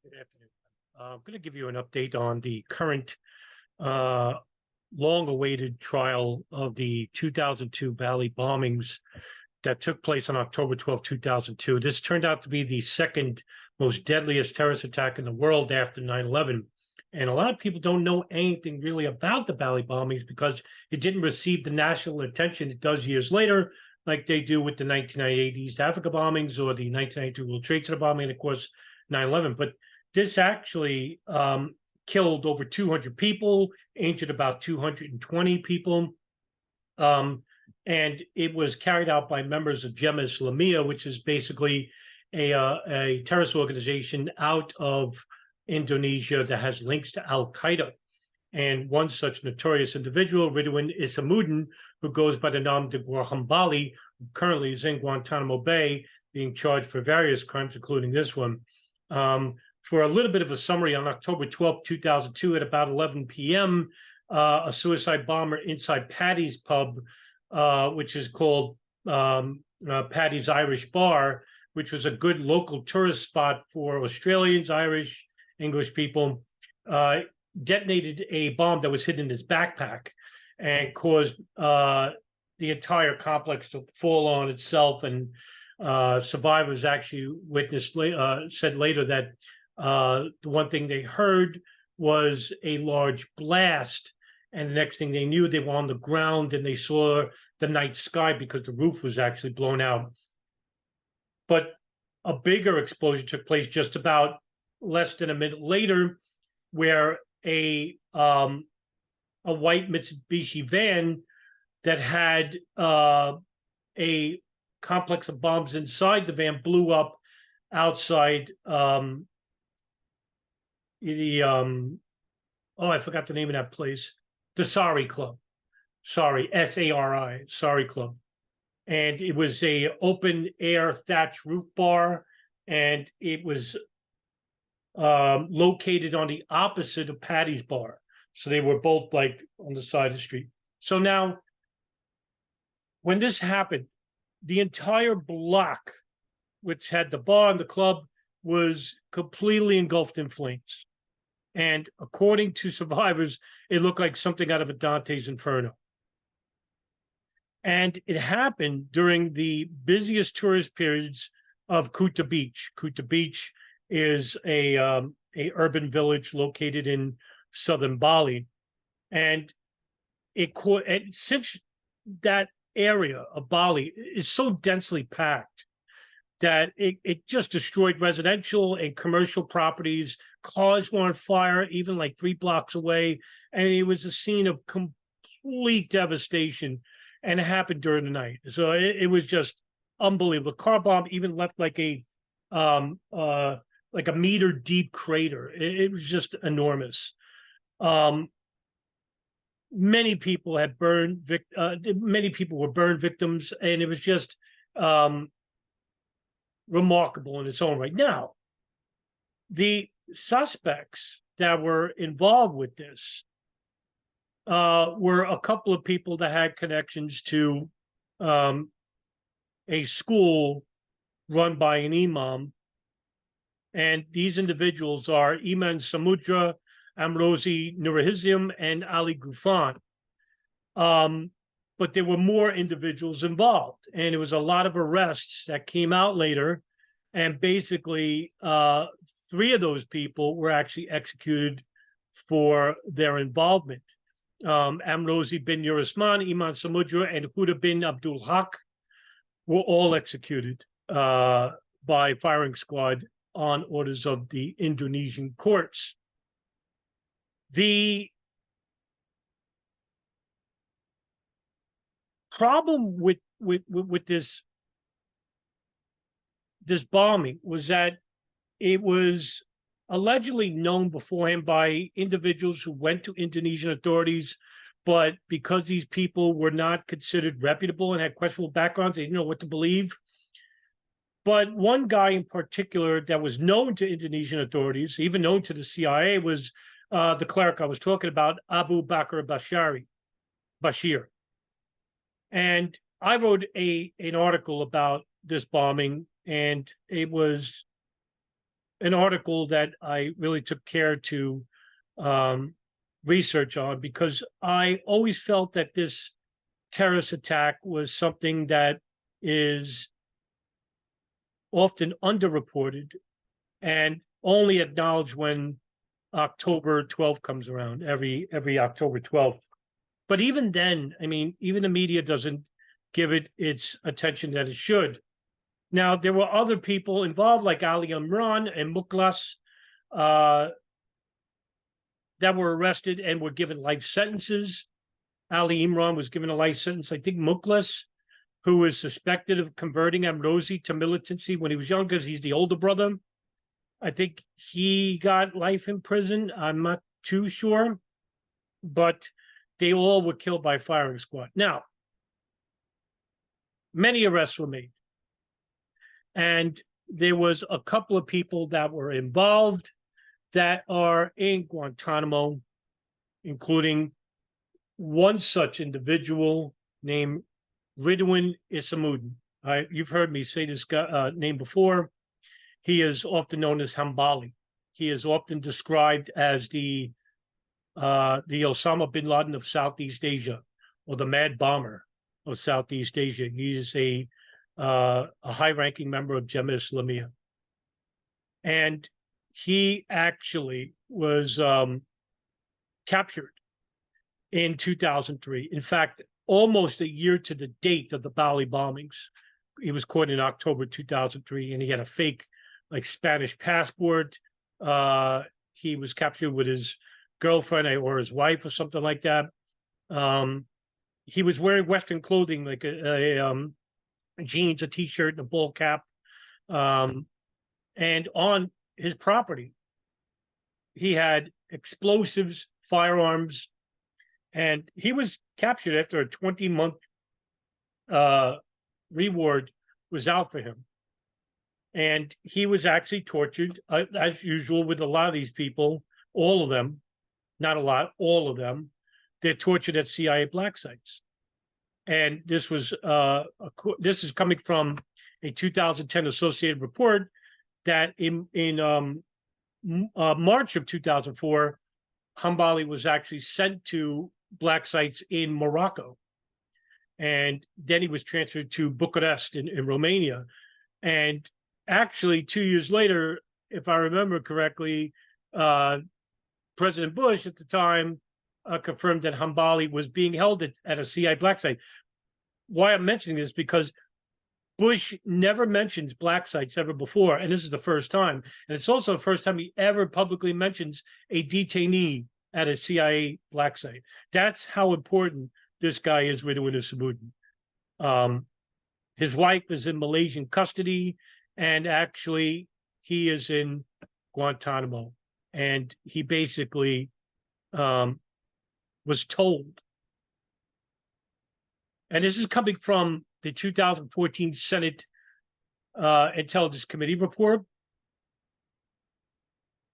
Good afternoon. I'm going to give you an update on the current uh, long-awaited trial of the 2002 Bali bombings that took place on October 12th, 2002. This turned out to be the second most deadliest terrorist attack in the world after 9/11. And a lot of people don't know anything really about the Bali bombings because it didn't receive the national attention it does years later, like they do with the 1998 East Africa bombings or the 1992 World Trade Center bombing, and of course 9/11. But this actually killed over 200 people, injured about 220 people. Um, and it was carried out by members of Jemaah Islamiyah, which is basically a terrorist organization out of Indonesia that has links to Al Qaeda. And one such notorious individual, Ridwan Isamuddin, who goes by the name de Hambali, currently is in Guantanamo Bay, being charged for various crimes, including this one. For a little bit of a summary, on October 12th, 2002, at about 11 p.m., a suicide bomber inside Paddy's pub, which is called Paddy's Irish Bar, which was a good local tourist spot for Australians, Irish, English people, detonated a bomb that was hidden in his backpack and caused the entire complex to fall on itself. And survivors actually witnessed, said later that the one thing they heard was a large blast. And the next thing they knew, they were on the ground and they saw the night sky because the roof was actually blown out. But a bigger explosion took place just about less than a minute later, where a white Mitsubishi van that had a complex of bombs inside the van blew up outside I forgot the name of that place, the Sari Club. Sorry, SARI, Sari Club. And it was a open air thatch roof bar, and it was located on the opposite of Paddy's bar. So they were both like on the side of the street. So now, when this happened, the entire block, which had the bar and the club, was completely engulfed in flames. And according to survivors, it looked like something out of a Dante's Inferno. And it happened during the busiest tourist periods of Kuta Beach. Kuta Beach is a urban village located in southern Bali, and since that area of Bali is so densely packed that it just destroyed residential and commercial properties. Cars were on fire, even like 3 blocks away, and it was a scene of complete devastation. And it happened during the night, so it was just unbelievable. The car bomb even left like a meter deep crater. It was just enormous. Many people had burned. Many people were burned victims, and it was just remarkable in its own right. Now, the suspects that were involved with this were a couple of people that had connections to a school run by an imam. And these individuals are Iman Samudra, Amrozi Nurahizim, and Ali Gufan. But there were more individuals involved, and it was a lot of arrests that came out later. And basically, 3 of those people were actually executed for their involvement. Amrozi bin Yurusman, Iman Samudra, and Huda bin Abdul Haq were all executed by firing squad on orders of the Indonesian courts. The problem with this bombing was that it was allegedly known beforehand by individuals who went to Indonesian authorities, but because these people were not considered reputable and had questionable backgrounds, they didn't know what to believe. But one guy in particular that was known to Indonesian authorities, even known to the CIA, was the cleric I was talking about, Abu Bakr Bashir. And I wrote an article about this bombing, and it was an article that I really took care to um, research on, because I always felt that this terrorist attack was something that is often underreported and only acknowledged when October 12th comes around, every October 12th. But even then, I mean, even the media doesn't give it its attention that it should. Now, there were other people involved, like Ali Imran and Mukhlas, uh, that were arrested and were given life sentences. Ali Imran was given a life sentence. I think Mukhlas, who was suspected of converting Amrozi to militancy when he was young, because he's the older brother, I think he got life in prison. I'm not too sure, but they all were killed by firing squad. Now, many arrests were made, and there was a couple of people that were involved that are in Guantanamo, including one such individual named Ridwan Isamuddin. You've heard me say this name before. He is often known as Hambali. He is often described as the Osama bin Laden of Southeast Asia, or the Mad Bomber of Southeast Asia. He is a high-ranking member of Jemaah Islamiyah, and he actually was captured in 2003. In fact, almost a year to the date of the Bali bombings. He was caught in October 2003, and he had a fake, like, Spanish passport. He was captured with his girlfriend or his wife or something like that. He was wearing Western clothing, like jeans, a T-shirt, and a ball cap. And on his property, he had explosives, firearms, and he was captured after a 20-month reward was out for him. And he was actually tortured, as usual with a lot of these people, all of them, not a lot, all of them, they're tortured at CIA black sites. And this was this is coming from a 2010 Associated report that in March of 2004, Hambali was actually sent to black sites in Morocco. And then he was transferred to Bucharest in Romania. And actually, 2 years later, if I remember correctly, President Bush at the time confirmed that Hambali was being held at a CIA black site. Why I'm mentioning this, because Bush never mentions black sites ever before, and this is the first time. And it's also the first time he ever publicly mentions a detainee at a CIA black site. That's how important this guy is, Ridwan Isamuddin. His wife is in Malaysian custody, and actually he is in Guantanamo. And he basically was told, and this is coming from the 2014 Senate Intelligence Committee report,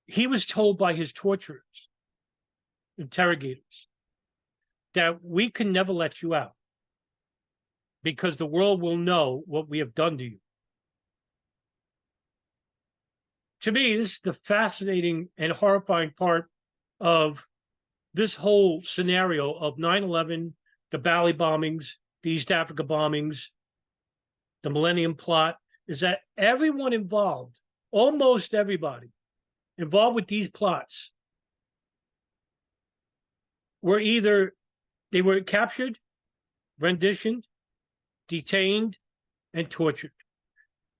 he was told by his torturers, interrogators, that we can never let you out because the world will know what we have done to you. To me, this is the fascinating and horrifying part of this whole scenario of 9/11, the Bali bombings, the East Africa bombings, the Millennium Plot, is that everyone involved, almost everybody involved with these plots, were either they were captured, renditioned, detained, and tortured.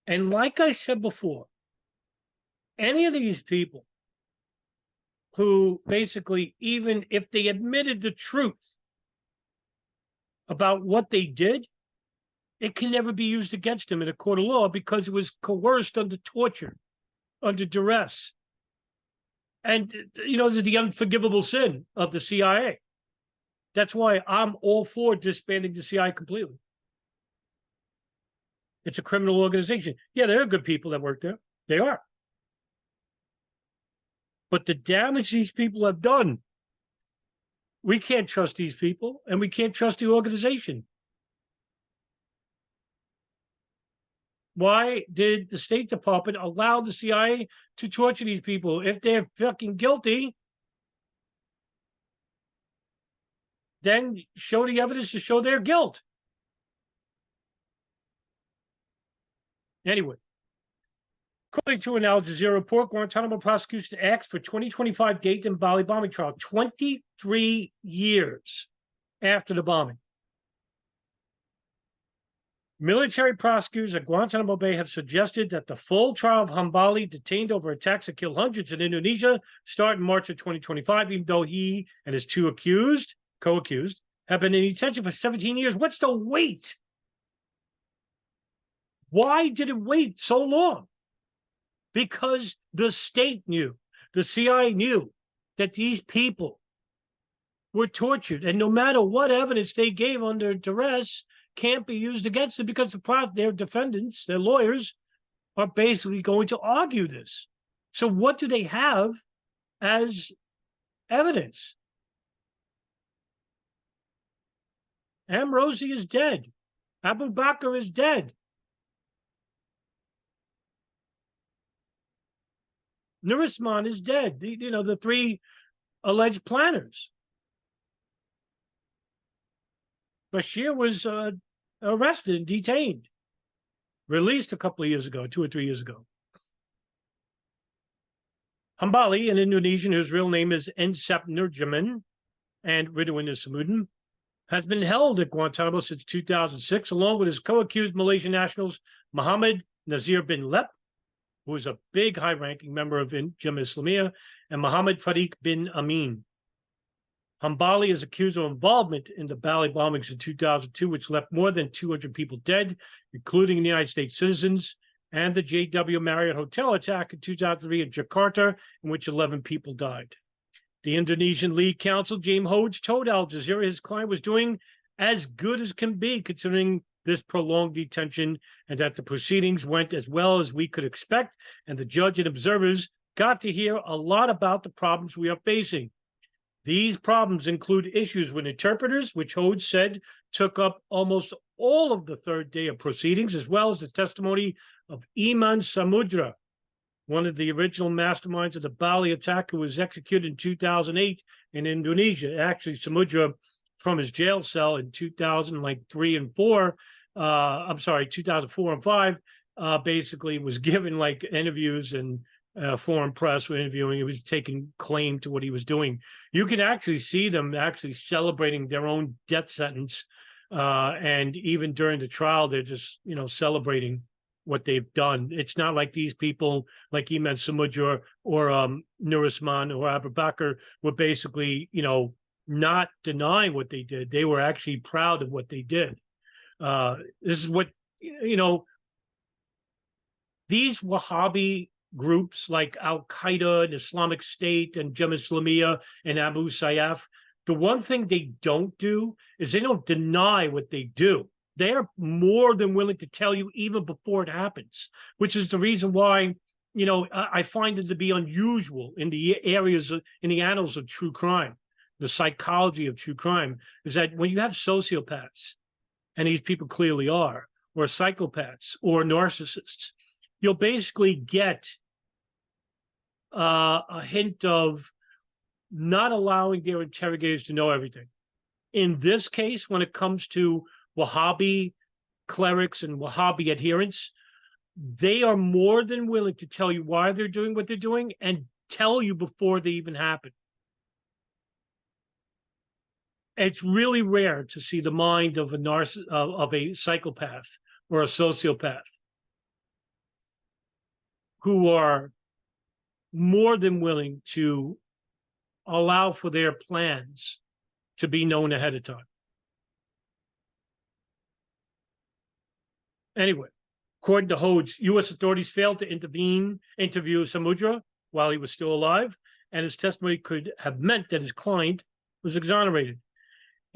And like I said before, any of these people who basically, even if they admitted the truth about what they did, it can never be used against them in a court of law because it was coerced under torture, under duress. And, you know, this is the unforgivable sin of the CIA. That's why I'm all for disbanding the CIA completely. It's a criminal organization. Yeah, there are good people that work there. They are. But the damage these people have done, we can't trust these people, and we can't trust the organization. Why did the State Department allow the CIA to torture these people? If they're fucking guilty, then show the evidence to show their guilt. Anyway, according to an Al Jazeera report, Guantanamo prosecution asked for 2025 date in Bali bombing trial, 23 years after the bombing. Military prosecutors at Guantanamo Bay have suggested that the full trial of Hambali, detained over attacks that killed hundreds in Indonesia, start in March of 2025, even though he and his two co-accused, have been in detention for 17 years. What's the wait? Why did it wait so long? Because the state knew, the CIA knew that these people were tortured, and no matter what evidence they gave under duress, can't be used against them because their defendants, their lawyers, are basically going to argue this. So what do they have as evidence? Amrozi is dead. Abu Bakr is dead. Nurisman is dead. The three alleged planners. Bashir was arrested and detained, released a couple of years ago, 2 or 3 years ago. Hambali, an Indonesian whose real name is Ensep Nurjaman and Ridwan Samudin, has been held at Guantanamo since 2006, along with his co-accused Malaysian nationals Muhammad Nazir bin Lep, who is a big high-ranking member of Jemaah Islamiyah, and Muhammad Fariq bin Amin. Hambali is accused of involvement in the Bali bombings in 2002, which left more than 200 people dead, including United States citizens, and the JW Marriott Hotel attack in 2003 in Jakarta, in which 11 people died. The Indonesian lead counsel, James Hodge, told Al Jazeera his client was doing as good as can be considering this prolonged detention, and that the proceedings went as well as we could expect, and the judge and observers got to hear a lot about the problems we are facing. These problems include issues with interpreters, which Hodge said took up almost all of the third day of proceedings, as well as the testimony of Iman Samudra, one of the original masterminds of the Bali attack, who was executed in 2008 in Indonesia. Actually, Samudra, from his jail cell in 2003 and 4, 2004 and 5, basically was given like interviews, and foreign press were interviewing. He was taking claim to what he was doing. You can actually see them actually celebrating their own death sentence, and even during the trial, they're just celebrating what they've done. It's not like these people, like Iman Samudra or Nurisman or Abu Bakr, were basically not denying what they did. They were actually proud of what they did. This is what these Wahhabi groups like Al-Qaeda and Islamic State and Jemaah Islamiyah and Abu Sayyaf, the one thing they don't do is they don't deny what they do. They are more than willing to tell you even before it happens, which is the reason why, I find it to be unusual in the in the annals of true crime, the psychology of true crime, is that when you have sociopaths, and these people clearly are, or psychopaths or narcissists, you'll basically get a hint of not allowing their interrogators to know everything. In this case, when it comes to Wahhabi clerics and Wahhabi adherents, they are more than willing to tell you why they're doing what they're doing and tell you before they even happen. It's really rare to see the mind of a psychopath or a sociopath who are more than willing to allow for their plans to be known ahead of time. Anyway, according to Hodge, U.S. authorities failed to interview Samudra while he was still alive, and his testimony could have meant that his client was exonerated.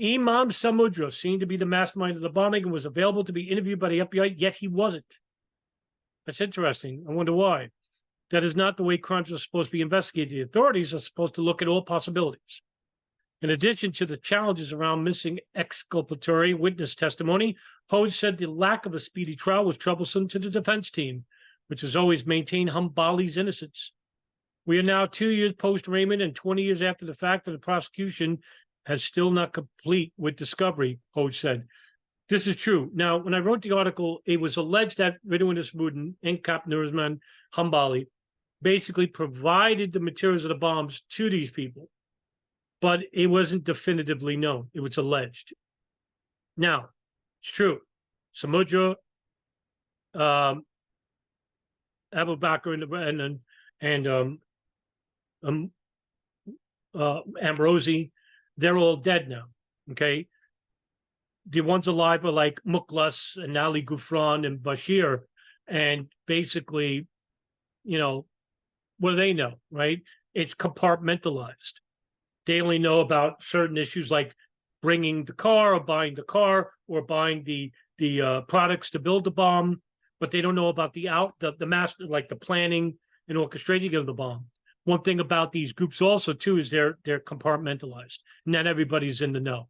Imam Samudra seemed to be the mastermind of the bombing and was available to be interviewed by the FBI, yet he wasn't. That's interesting. I wonder why. That is not the way crimes are supposed to be investigated. The authorities are supposed to look at all possibilities. In addition to the challenges around missing exculpatory witness testimony, Hoge said the lack of a speedy trial was troublesome to the defense team, which has always maintained Hambali's innocence. We are now 2 years post-Raymond and 20 years after the fact that the prosecution has still not complete with discovery, Hoge said. This is true. Now, when I wrote the article, it was alleged that Ridwan Ismuddin and Captain Nurizman Hambali basically provided the materials of the bombs to these people, but it wasn't definitively known. It was alleged. Now, it's true. Samudra, Abu Bakr, and Ambrosi, they're all dead now. Okay. The ones alive are like Mukhlas and Ali Gufran and Bashir. And basically, what do they know, right? It's compartmentalized. They only know about certain issues like bringing the car or buying the car or buying the products to build the bomb, but they don't know about the master, like the planning and orchestrating of the bomb. One thing about these groups also too is they're compartmentalized. Not everybody's in the know.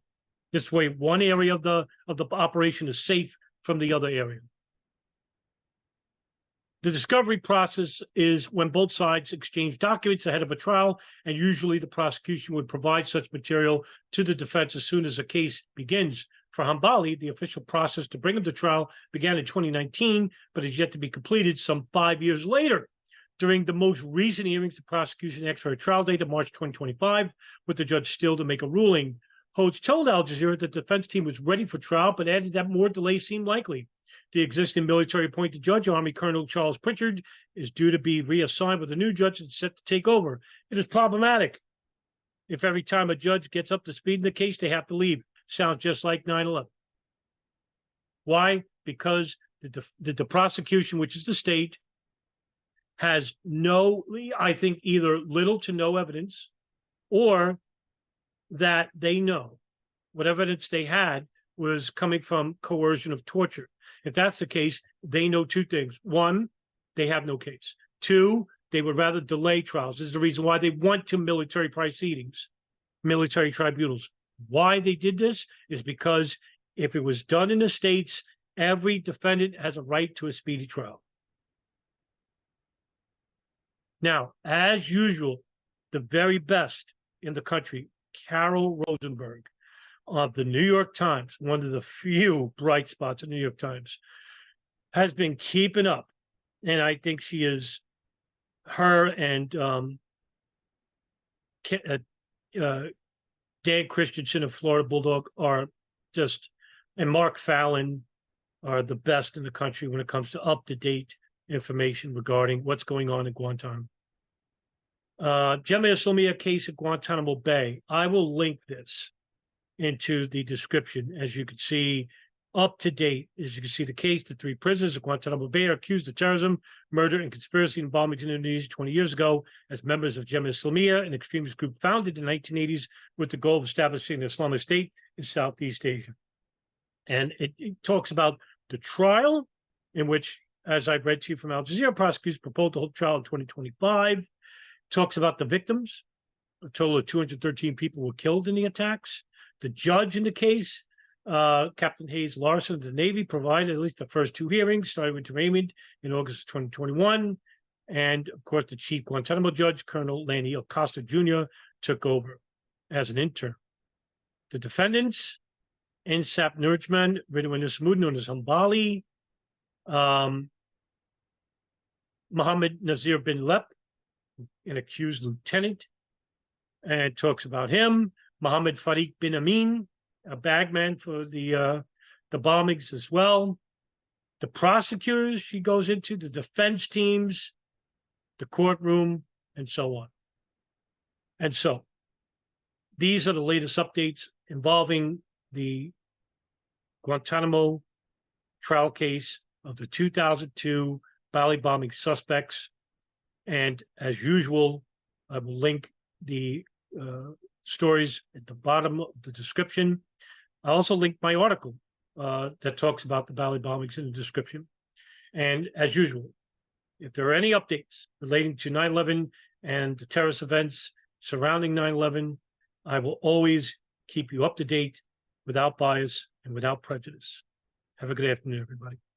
This way, one area of the operation is safe from the other area. The discovery process is when both sides exchange documents ahead of a trial, and usually the prosecution would provide such material to the defense as soon as a case begins. For Hambali, the official process to bring him to trial began in 2019, but is yet to be completed some 5 years later. During the most recent hearings, the prosecution asked for a trial date of March 2025, with the judge still to make a ruling. Hoge told Al Jazeera that the defense team was ready for trial, but added that more delays seemed likely. The existing military-appointed judge, Army Colonel Charles Pritchard, is due to be reassigned with a new judge and set to take over. It is problematic if every time a judge gets up to speed in the case, they have to leave. Sounds just like 9/11. Why? Because the prosecution, which is the state, has I think, either little to no evidence, or that they know what evidence they had was coming from coercion of torture. If that's the case, they know two things. One, they have no case. Two, they would rather delay trials. This is the reason why they went to military proceedings, military tribunals. Why they did this is because if it was done in the States, every defendant has a right to a speedy trial. Now, as usual, the very best in the country, Carol Rosenberg of the New York Times, one of the few bright spots in the New York Times, has been keeping up. And I think she is, her and Dan Christensen of Florida Bulldog are just, and Mark Fallon are the best in the country when it comes to up-to-date information regarding what's going on in Guantanamo. Jamiah Islamiyah case at Guantanamo Bay. I will link this into the description. As you can see, up to date, as you can see, the case, the 3 prisoners at Guantanamo Bay are accused of terrorism, murder, and conspiracy involvement in Indonesia 20 years ago as members of Jamiah Islamiyah, an extremist group founded in the 1980s with the goal of establishing an Islamic State in Southeast Asia. And it talks about the trial, in which, as I've read to you from Al Jazeera, prosecutors proposed to hold trial in 2025. Talks about the victims. A total of 213 people were killed in the attacks. The judge in the case, Captain Hayes Larson of the Navy, provided at least the first 2 hearings, starting with Raymond in August of 2021. And of course, the chief Guantanamo judge, Colonel Lanny Acosta Jr., took over as an intern. The defendants, Insap Nurjman, Ridwan Ismuddin, known as Hambali, Mohammed Nazir bin Lep, an accused lieutenant, and talks about him. Mohammed Farid bin Amin, a bagman for the bombings as well. The prosecutors she goes into, the defense teams, the courtroom, and so on. And so these are the latest updates involving the Guantanamo trial case of the 2002 Bali bombing suspects. And as usual, I will link the stories at the bottom of the description. I also linked my article that talks about the Bali bombings in the description. And as usual, if there are any updates relating to 9/11 and the terrorist events surrounding 9/11, I will always keep you up to date without bias and without prejudice. Have a good afternoon, everybody.